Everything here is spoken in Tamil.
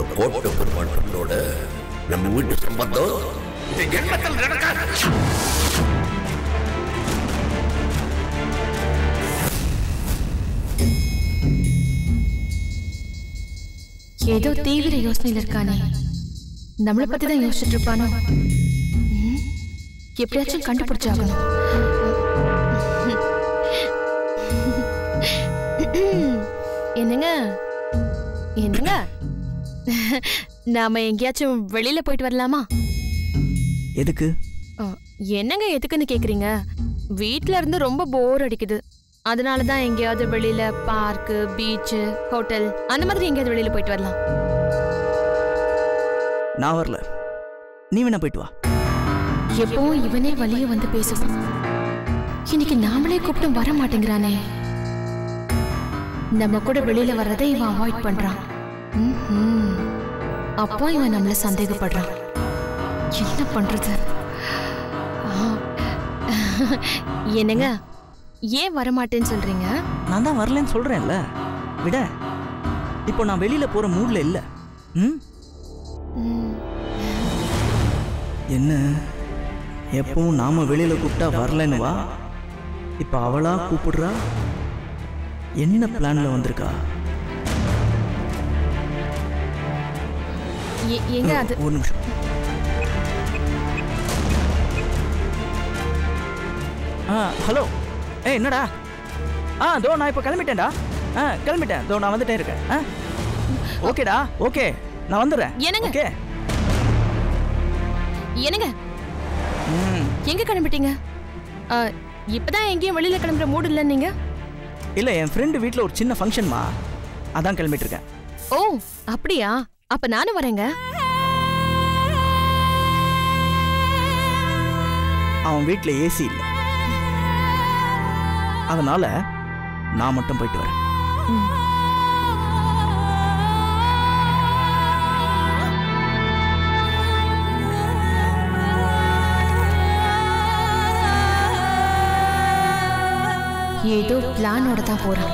அந்த கோட்டை பெருமாட்டோட நம்ம வீட்டு சம்பந்தம் இந்த ஜென்மத்தில் நடக்காது. ஏதோ தீவிர யோசனையில் இருக்கானே, நம்மளை பத்தி தான் யோசிச்சுட்டு இருப்பானோ. எப்படியாச்சும் கண்டுபிடிச்சாகணும். என்னங்க என்னங்க, நாம எங்கேயாச்சும் வெளியில போயிட்டு வரலாமா? எதுக்கு? என்னங்க எதுக்குன்னு கேக்குறீங்க? வீட்ல இருந்து ரொம்ப போர் அடிக்குது. அதனாலதான் எங்கேயாவது வெளியில பார்க்கு, பீச், ஹோட்டல் அந்த மாதிரி எங்கேயாவது வெளியில போயிட்டு வரலாம். நான் வரல, நீ வேணா போயிட்டு வா. எப்பவும் இவனே வழிய வந்து பேசுவான். இன்னைக்கு நாமளே கூப்பிட்டு வர மாட்டேங்கிறானே. நம்ம கூட வெளியில வர்றதை இவன் அவாய்ட் பண்றான். அப்போ இவன் நம்மள சந்தேகப்படுறான். என்ன பண்றது? என்னங்க, ஏன் வரமாட்டேன்னு சொல்றீங்க? நான் தான் வரலன்னு சொல்றேன்ல, விட. இப்போ நான் வெளியில போற மூட்ல இல்ல. என்ன, எப்பவும் நாம வெளியில கூப்பிட்டா வரலன்னு வா, இப்ப அவளா கூப்பிடுறா. என்ன பிளான்ல வந்திருக்கா? எங்க அது? ஒரு நிமிஷம். ஹலோ. என்னடா? தோ நான் இப்போ கிளம்பிட்டேன்டா. கிளம்பிட்டேன், தோ நான் வந்துட்டே இருக்கேன். ஓகேடா, ஓகே, நான் வந்துடுறேன். ஓகே. என்னங்க, எங்க கிளம்பிட்டீங்க? இப்பதான் எங்கேயும் வெளியில கிளம்புற மூடு இல்ல நீங்க? இல்ல, என் ஃப்ரெண்டு வீட்ல ஒரு சின்ன ஃபங்க்ஷன்மா, அதான் கிளம்பிட்டு இருக்கேன். ஓ அப்படியா? அப்ப நானும் வரேங்க. அவன் வீட்ல ஏசி இல்ல, அதனால நான் மட்டும் போயிட்டு வரேன். ஏதோ பிளானோட தான் போறான்.